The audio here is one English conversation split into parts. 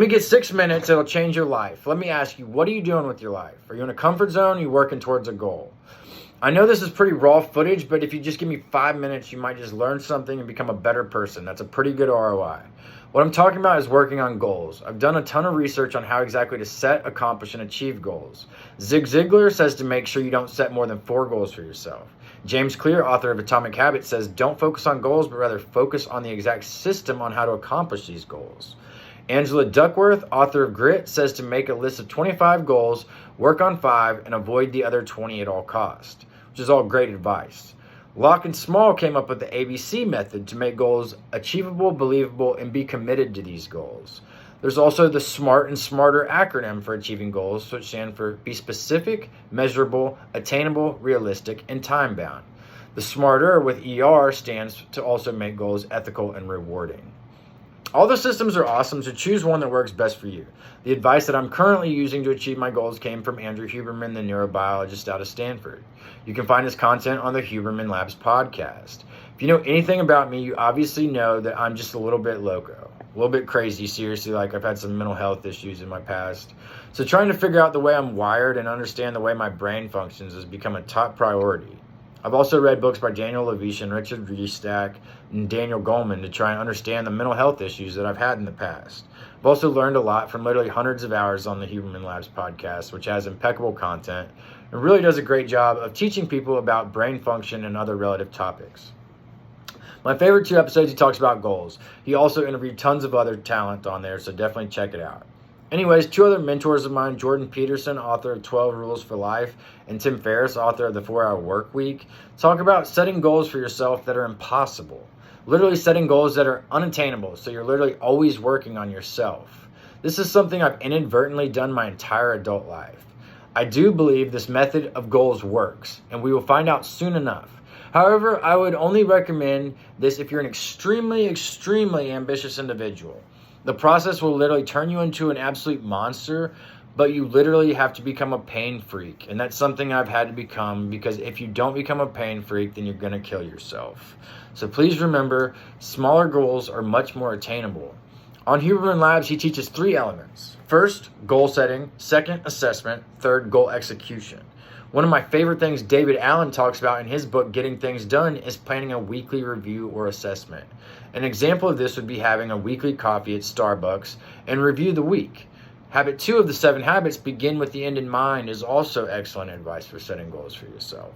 Let me get 6 minutes, it'll change your life. Let me ask you, what are you doing with your life? Are you in a comfort zone? Are you working towards a goal? I know this is pretty raw footage, but if you just give me 5 minutes, you might just learn something and become a better person. That's a pretty good ROI. What I'm talking about is working on goals. I've done a ton of research on how exactly to set, accomplish, and achieve goals. Zig Ziglar says to make sure you don't set more than 4 goals for yourself. James Clear, author of Atomic Habits, says don't focus on goals, but rather focus on the exact system on how to accomplish these goals. Angela Duckworth, author of Grit, says to make a list of 25 goals, work on 5, and avoid the other 20 at all costs, which is all great advice. Locke and Small came up with the ABC method to make goals achievable, believable, and be committed to these goals. There's also the SMART and SMARTER acronym for achieving goals, which stand for be specific, measurable, attainable, realistic, and time-bound. The SMARTER with ER stands to also make goals ethical and rewarding. All the systems are awesome, so choose one that works best for you. The advice that I'm currently using to achieve my goals came from Andrew Huberman, the neurobiologist out of Stanford. You can find his content on the Huberman Labs podcast. If you know anything about me, you obviously know that I'm just a little bit loco, a little bit crazy, seriously, like I've had some mental health issues in my past. So trying to figure out the way I'm wired and understand the way my brain functions has become a top priority. I've also read books by Daniel Levitian, Richard Restack, and Daniel Goleman to try and understand the mental health issues that I've had in the past. I've also learned a lot from literally hundreds of hours on the Huberman Labs podcast, which has impeccable content and really does a great job of teaching people about brain function and other relative topics. My favorite 2 episodes, he talks about goals. He also interviewed tons of other talent on there, so definitely check it out. Anyways, 2 other mentors of mine, Jordan Peterson, author of 12 Rules for Life, and Tim Ferriss, author of The 4-Hour Work Week, talk about setting goals for yourself that are impossible. Literally setting goals that are unattainable, so you're literally always working on yourself. This is something I've inadvertently done my entire adult life. I do believe this method of goals works, and we will find out soon enough. However, I would only recommend this if you're an extremely, extremely ambitious individual. The process will literally turn you into an absolute monster, but you literally have to become a pain freak. And that's something I've had to become, because if you don't become a pain freak, then you're going to kill yourself. So please remember, smaller goals are much more attainable. On Huberman Labs, he teaches 3 elements. First, goal setting. Second, assessment. Third, goal execution. One of my favorite things David Allen talks about in his book, Getting Things Done, is planning a weekly review or assessment. An example of this would be having a weekly coffee at Starbucks and review the week. Habit 2 of the 7 habits, begin with the end in mind, is also excellent advice for setting goals for yourself.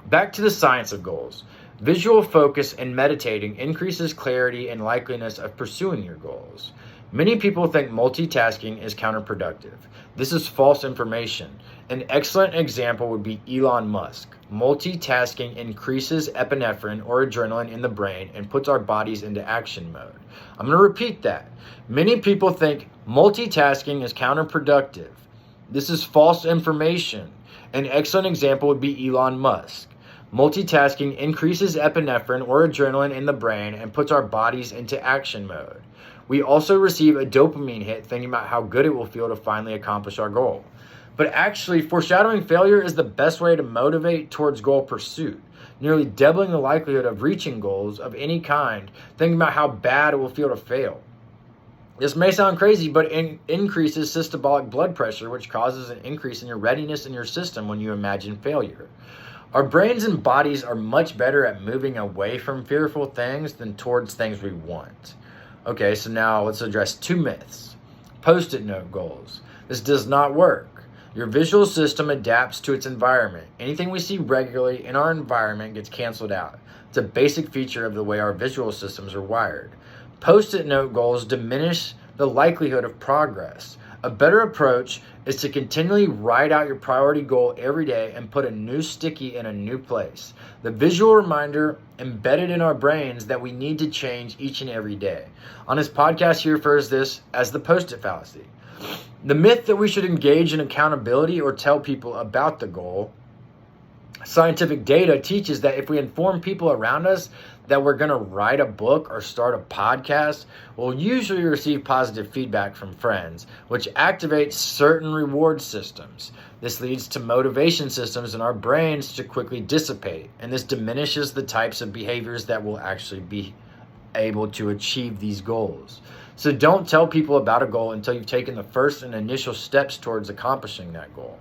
Back to the science of goals. Visual focus and meditating increases clarity and likeliness of pursuing your goals. Many people think multitasking is counterproductive. This is false information. An excellent example would be Elon Musk. Multitasking increases epinephrine or adrenaline in the brain and puts our bodies into action mode. I'm going to repeat that. Many people think multitasking is counterproductive. This is false information. An excellent example would be Elon Musk. Multitasking increases epinephrine or adrenaline in the brain and puts our bodies into action mode. We also receive a dopamine hit thinking about how good it will feel to finally accomplish our goal. But actually, foreshadowing failure is the best way to motivate towards goal pursuit, nearly doubling the likelihood of reaching goals of any kind, thinking about how bad it will feel to fail. This may sound crazy, but it increases systolic blood pressure, which causes an increase in your readiness in your system when you imagine failure. Our brains and bodies are much better at moving away from fearful things than towards things we want. Okay, so now let's address 2 myths. Post-it note goals. This does not work. Your visual system adapts to its environment. Anything we see regularly in our environment gets canceled out. It's a basic feature of the way our visual systems are wired. Post-it note goals diminish the likelihood of progress. A better approach is to continually write out your priority goal every day and put a new sticky in a new place. The visual reminder embedded in our brains that we need to change each and every day. On his podcast, he refers to this as the post-it fallacy. The myth that we should engage in accountability or tell people about the goal. Scientific data teaches that if we inform people around us that we're going to write a book or start a podcast, we'll usually receive positive feedback from friends, which activates certain reward systems. This leads to motivation systems in our brains to quickly dissipate, and this diminishes the types of behaviors that will actually be able to achieve these goals. So don't tell people about a goal until you've taken the first and initial steps towards accomplishing that goal.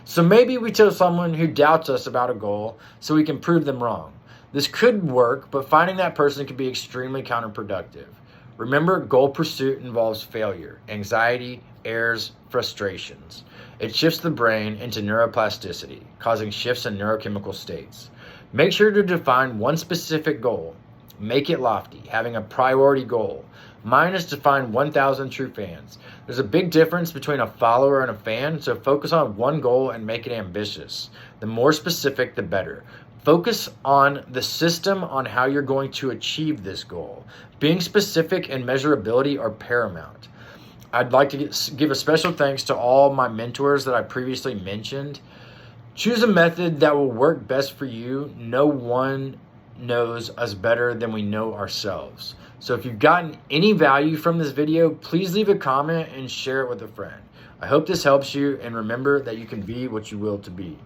So maybe we tell someone who doubts us about a goal so we can prove them wrong. This could work, but finding that person can be extremely counterproductive. Remember, goal pursuit involves failure, anxiety, errors, frustrations. It shifts the brain into neuroplasticity, causing shifts in neurochemical states. Make sure to define one specific goal. Make it lofty, having a priority goal. Mine is to find 1,000 true fans. There's a big difference between a follower and a fan, so focus on one goal and make it ambitious. The more specific, the better. Focus on the system on how you're going to achieve this goal. Being specific and measurability are paramount. I'd like to give a special thanks to all my mentors that I previously mentioned. Choose a method that will work best for you. No one knows us better than we know ourselves. So if you've gotten any value from this video, please leave a comment and share it with a friend. I hope this helps you, and remember that you can be what you will to be.